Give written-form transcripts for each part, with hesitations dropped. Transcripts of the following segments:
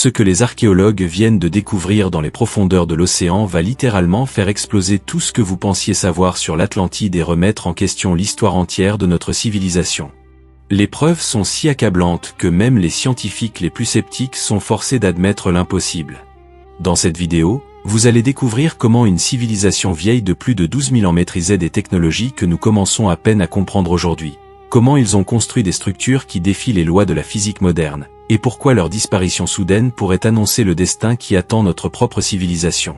Ce que les archéologues viennent de découvrir dans les profondeurs de l'océan va littéralement faire exploser tout ce que vous pensiez savoir sur l'Atlantide et remettre en question l'histoire entière de notre civilisation. Les preuves sont si accablantes que même les scientifiques les plus sceptiques sont forcés d'admettre l'impossible. Dans cette vidéo, vous allez découvrir comment une civilisation vieille de plus de 12 000 ans maîtrisait des technologies que nous commençons à peine à comprendre aujourd'hui, comment ils ont construit des structures qui défient les lois de la physique moderne, et pourquoi leur disparition soudaine pourrait annoncer le destin qui attend notre propre civilisation.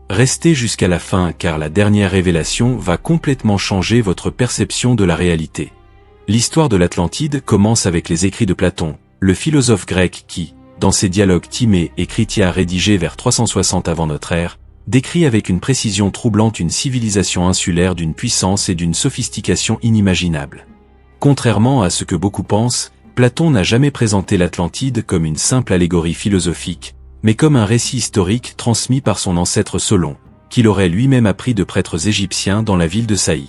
Restez jusqu'à la fin car la dernière révélation va complètement changer votre perception de la réalité. L'histoire de l'Atlantide commence avec les écrits de Platon, le philosophe grec qui, dans ses dialogues Timée et Critia rédigés vers 360 avant notre ère, décrit avec une précision troublante une civilisation insulaire d'une puissance et d'une sophistication inimaginables. Contrairement à ce que beaucoup pensent, Platon n'a jamais présenté l'Atlantide comme une simple allégorie philosophique, mais comme un récit historique transmis par son ancêtre Solon, qu'il aurait lui-même appris de prêtres égyptiens dans la ville de Saï.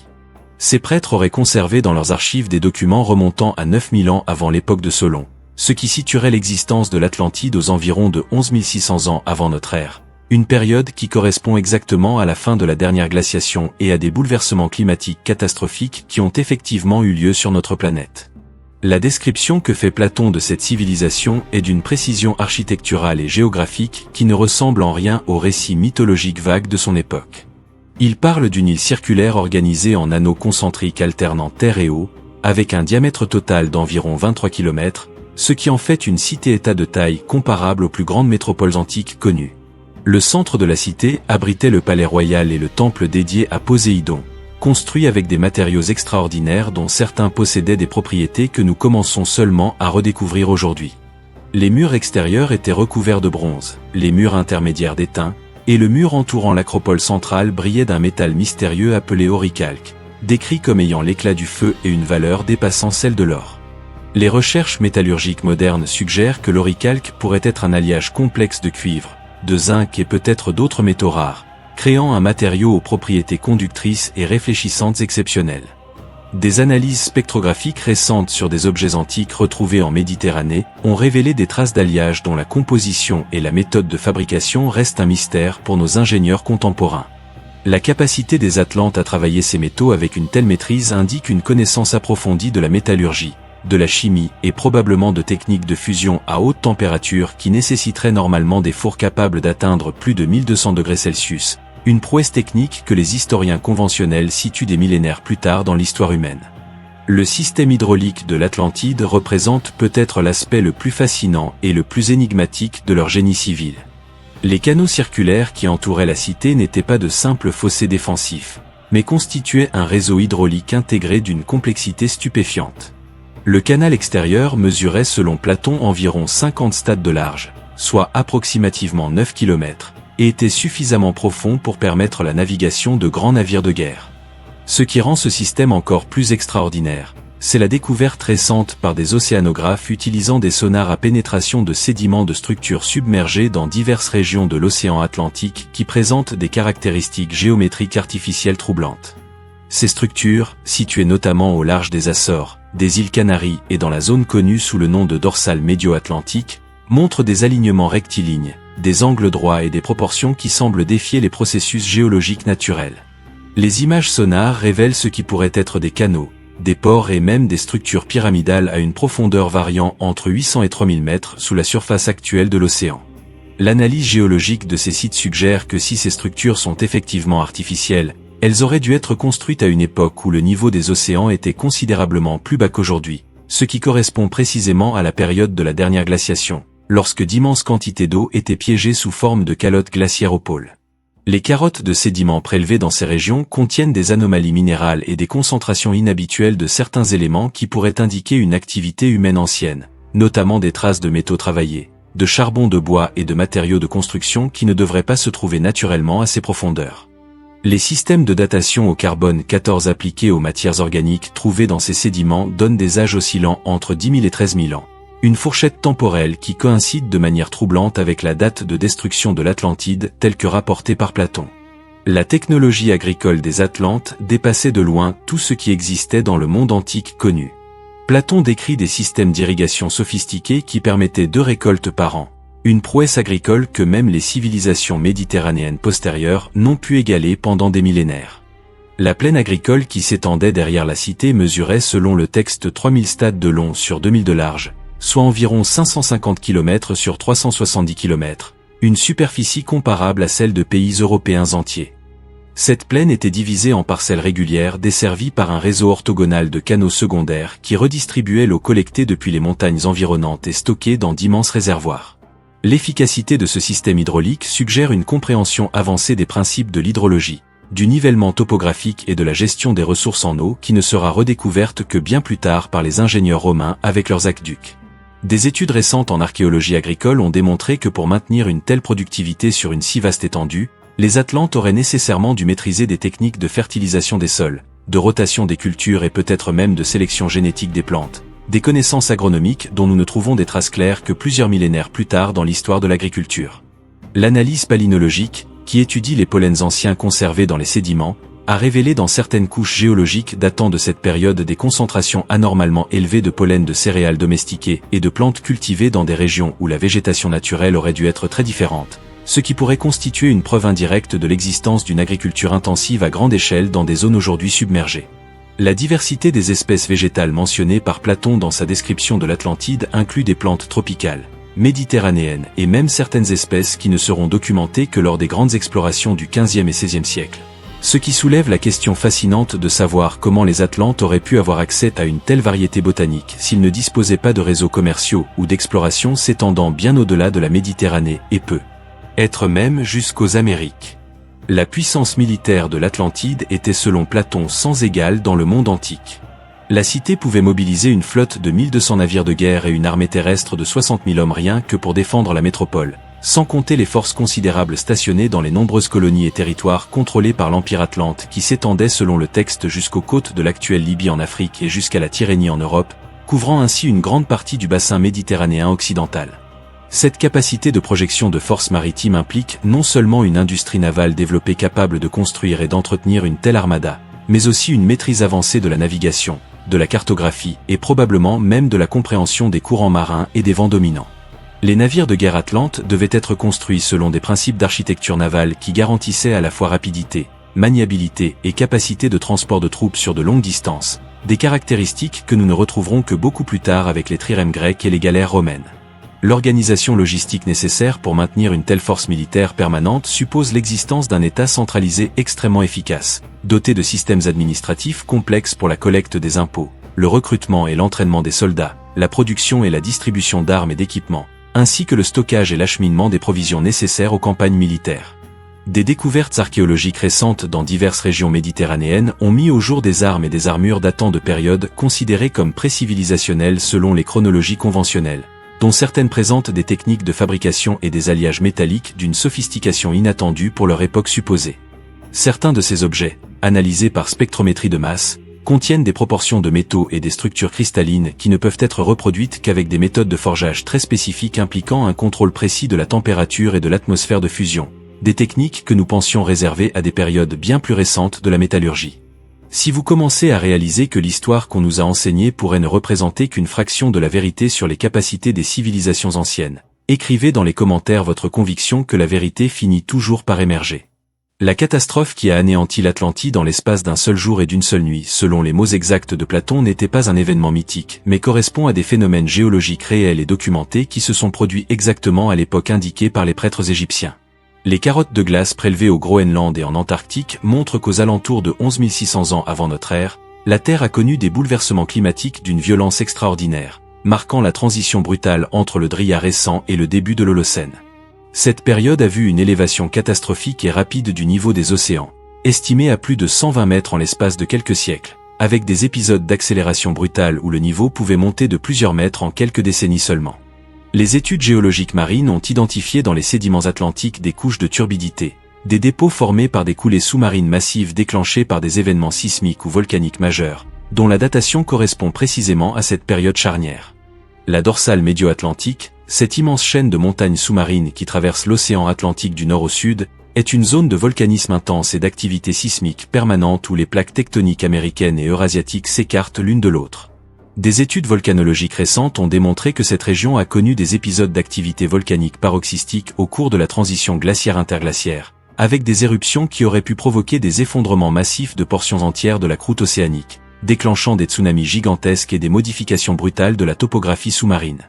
Ces prêtres auraient conservé dans leurs archives des documents remontant à 9000 ans avant l'époque de Solon, ce qui situerait l'existence de l'Atlantide aux environs de 11 600 ans avant notre ère, une période qui correspond exactement à la fin de la dernière glaciation et à des bouleversements climatiques catastrophiques qui ont effectivement eu lieu sur notre planète. La description que fait Platon de cette civilisation est d'une précision architecturale et géographique qui ne ressemble en rien aux récits mythologiques vagues de son époque. Il parle d'une île circulaire organisée en anneaux concentriques alternant terre et eau, avec un diamètre total d'environ 23 km, ce qui en fait une cité-état de taille comparable aux plus grandes métropoles antiques connues. Le centre de la cité abritait le palais royal et le temple dédié à Poséidon, construit avec des matériaux extraordinaires dont certains possédaient des propriétés que nous commençons seulement à redécouvrir aujourd'hui. Les murs extérieurs étaient recouverts de bronze, les murs intermédiaires d'étain, et le mur entourant l'acropole centrale brillait d'un métal mystérieux appelé auricalque, décrit comme ayant l'éclat du feu et une valeur dépassant celle de l'or. Les recherches métallurgiques modernes suggèrent que l'auricalque pourrait être un alliage complexe de cuivre, de zinc et peut-être d'autres métaux rares, créant un matériau aux propriétés conductrices et réfléchissantes exceptionnelles. Des analyses spectrographiques récentes sur des objets antiques retrouvés en Méditerranée ont révélé des traces d'alliage dont la composition et la méthode de fabrication restent un mystère pour nos ingénieurs contemporains. La capacité des Atlantes à travailler ces métaux avec une telle maîtrise indique une connaissance approfondie de la métallurgie, de la chimie et probablement de techniques de fusion à haute température qui nécessiteraient normalement des fours capables d'atteindre plus de 1200 degrés Celsius, une prouesse technique que les historiens conventionnels situent des millénaires plus tard dans l'histoire humaine. Le système hydraulique de l'Atlantide représente peut-être l'aspect le plus fascinant et le plus énigmatique de leur génie civil. Les canaux circulaires qui entouraient la cité n'étaient pas de simples fossés défensifs, mais constituaient un réseau hydraulique intégré d'une complexité stupéfiante. Le canal extérieur mesurait selon Platon environ 50 stades de large, soit approximativement 9 km, et était suffisamment profond pour permettre la navigation de grands navires de guerre. Ce qui rend ce système encore plus extraordinaire, c'est la découverte récente par des océanographes utilisant des sonars à pénétration de sédiments de structures submergées dans diverses régions de l'océan Atlantique qui présentent des caractéristiques géométriques artificielles troublantes. Ces structures, situées notamment au large des Açores, des îles Canaries et dans la zone connue sous le nom de dorsale médio-atlantique, montrent des alignements rectilignes, des angles droits et des proportions qui semblent défier les processus géologiques naturels. Les images sonars révèlent ce qui pourrait être des canaux, des ports et même des structures pyramidales à une profondeur variant entre 800 et 3000 mètres sous la surface actuelle de l'océan. L'analyse géologique de ces sites suggère que si ces structures sont effectivement artificielles, elles auraient dû être construites à une époque où le niveau des océans était considérablement plus bas qu'aujourd'hui, ce qui correspond précisément à la période de la dernière glaciation, lorsque d'immenses quantités d'eau étaient piégées sous forme de calottes glaciaires au pôle. Les carottes de sédiments prélevés dans ces régions contiennent des anomalies minérales et des concentrations inhabituelles de certains éléments qui pourraient indiquer une activité humaine ancienne, notamment des traces de métaux travaillés, de charbon de bois et de matériaux de construction qui ne devraient pas se trouver naturellement à ces profondeurs. Les systèmes de datation au carbone 14 appliqués aux matières organiques trouvées dans ces sédiments donnent des âges oscillant entre 10 000 et 13 000 ans. Une fourchette temporelle qui coïncide de manière troublante avec la date de destruction de l'Atlantide telle que rapportée par Platon. La technologie agricole des Atlantes dépassait de loin tout ce qui existait dans le monde antique connu. Platon décrit des systèmes d'irrigation sophistiqués qui permettaient 2 récoltes par an, Une prouesse agricole que même les civilisations méditerranéennes postérieures n'ont pu égaler pendant des millénaires. La plaine agricole qui s'étendait derrière la cité mesurait selon le texte 3000 stades de long sur 2000 de large, soit environ 550 km sur 370 km, une superficie comparable à celle de pays européens entiers. Cette plaine était divisée en parcelles régulières desservies par un réseau orthogonal de canaux secondaires qui redistribuaient l'eau collectée depuis les montagnes environnantes et stockée dans d'immenses réservoirs. L'efficacité de ce système hydraulique suggère une compréhension avancée des principes de l'hydrologie, du nivellement topographique et de la gestion des ressources en eau qui ne sera redécouverte que bien plus tard par les ingénieurs romains avec leurs aqueducs. Des études récentes en archéologie agricole ont démontré que pour maintenir une telle productivité sur une si vaste étendue, les Atlantes auraient nécessairement dû maîtriser des techniques de fertilisation des sols, de rotation des cultures et peut-être même de sélection génétique des plantes, des connaissances agronomiques dont nous ne trouvons des traces claires que plusieurs millénaires plus tard dans l'histoire de l'agriculture. L'analyse palynologique, qui étudie les pollens anciens conservés dans les sédiments, a révélé dans certaines couches géologiques datant de cette période des concentrations anormalement élevées de pollen de céréales domestiquées et de plantes cultivées dans des régions où la végétation naturelle aurait dû être très différente, ce qui pourrait constituer une preuve indirecte de l'existence d'une agriculture intensive à grande échelle dans des zones aujourd'hui submergées. La diversité des espèces végétales mentionnées par Platon dans sa description de l'Atlantide inclut des plantes tropicales, méditerranéennes et même certaines espèces qui ne seront documentées que lors des grandes explorations du XVe et XVIe siècle. Ce qui soulève la question fascinante de savoir comment les Atlantes auraient pu avoir accès à une telle variété botanique s'ils ne disposaient pas de réseaux commerciaux ou d'exploration s'étendant bien au-delà de la Méditerranée et peut-être même jusqu'aux Amériques. La puissance militaire de l'Atlantide était selon Platon sans égale dans le monde antique. La cité pouvait mobiliser une flotte de 1200 navires de guerre et une armée terrestre de 60 000 hommes rien que pour défendre la métropole, sans compter les forces considérables stationnées dans les nombreuses colonies et territoires contrôlés par l'Empire Atlante qui s'étendait selon le texte jusqu'aux côtes de l'actuelle Libye en Afrique et jusqu'à la Tyrrhénie en Europe, couvrant ainsi une grande partie du bassin méditerranéen occidental. Cette capacité de projection de forces maritimes implique non seulement une industrie navale développée capable de construire et d'entretenir une telle armada, mais aussi une maîtrise avancée de la navigation, de la cartographie et probablement même de la compréhension des courants marins et des vents dominants. Les navires de guerre atlantes devaient être construits selon des principes d'architecture navale qui garantissaient à la fois rapidité, maniabilité et capacité de transport de troupes sur de longues distances, des caractéristiques que nous ne retrouverons que beaucoup plus tard avec les trirèmes grecs et les galères romaines. L'organisation logistique nécessaire pour maintenir une telle force militaire permanente suppose l'existence d'un État centralisé extrêmement efficace, doté de systèmes administratifs complexes pour la collecte des impôts, le recrutement et l'entraînement des soldats, la production et la distribution d'armes et d'équipements, ainsi que le stockage et l'acheminement des provisions nécessaires aux campagnes militaires. Des découvertes archéologiques récentes dans diverses régions méditerranéennes ont mis au jour des armes et des armures datant de périodes considérées comme pré-civilisationnelles selon les chronologies conventionnelles, dont certaines présentent des techniques de fabrication et des alliages métalliques d'une sophistication inattendue pour leur époque supposée. Certains de ces objets, analysés par spectrométrie de masse, contiennent des proportions de métaux et des structures cristallines qui ne peuvent être reproduites qu'avec des méthodes de forgeage très spécifiques impliquant un contrôle précis de la température et de l'atmosphère de fusion, des techniques que nous pensions réservées à des périodes bien plus récentes de la métallurgie. Si vous commencez à réaliser que l'histoire qu'on nous a enseignée pourrait ne représenter qu'une fraction de la vérité sur les capacités des civilisations anciennes, écrivez dans les commentaires votre conviction que la vérité finit toujours par émerger. La catastrophe qui a anéanti l'Atlantide en l'espace d'un seul jour et d'une seule nuit, selon les mots exacts de Platon, n'était pas un événement mythique, mais correspond à des phénomènes géologiques réels et documentés qui se sont produits exactement à l'époque indiquée par les prêtres égyptiens. Les carottes de glace prélevées au Groenland et en Antarctique montrent qu'aux alentours de 11 600 ans avant notre ère, la Terre a connu des bouleversements climatiques d'une violence extraordinaire, marquant la transition brutale entre le Dryas récent et le début de l'Holocène. Cette période a vu une élévation catastrophique et rapide du niveau des océans, estimée à plus de 120 mètres en l'espace de quelques siècles, avec des épisodes d'accélération brutale où le niveau pouvait monter de plusieurs mètres en quelques décennies seulement. Les études géologiques marines ont identifié dans les sédiments atlantiques des couches de turbidité, des dépôts formés par des coulées sous-marines massives déclenchées par des événements sismiques ou volcaniques majeurs, dont la datation correspond précisément à cette période charnière. La dorsale médio-atlantique, cette immense chaîne de montagnes sous-marines qui traverse l'océan Atlantique du nord au sud, est une zone de volcanisme intense et d'activité sismique permanente où les plaques tectoniques américaines et eurasiatiques s'écartent l'une de l'autre. Des études volcanologiques récentes ont démontré que cette région a connu des épisodes d'activité volcanique paroxystique au cours de la transition glaciaire-interglaciaire, avec des éruptions qui auraient pu provoquer des effondrements massifs de portions entières de la croûte océanique, déclenchant des tsunamis gigantesques et des modifications brutales de la topographie sous-marine.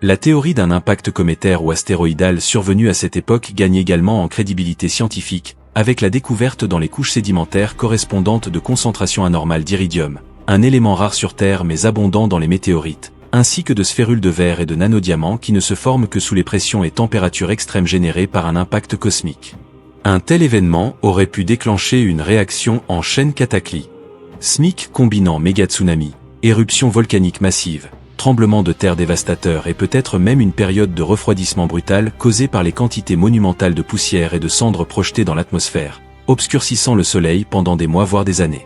La théorie d'un impact cométaire ou astéroïdal survenu à cette époque gagne également en crédibilité scientifique, avec la découverte dans les couches sédimentaires correspondantes de concentrations anormales d'iridium, un élément rare sur Terre mais abondant dans les météorites, ainsi que de sphérules de verre et de nanodiamants qui ne se forment que sous les pressions et températures extrêmes générées par un impact cosmique. Un tel événement aurait pu déclencher une réaction en chaîne cataclysmique combinant méga-tsunami, éruption volcanique massive, tremblements de terre dévastateurs et peut-être même une période de refroidissement brutal causée par les quantités monumentales de poussière et de cendres projetées dans l'atmosphère, obscurcissant le soleil pendant des mois voire des années.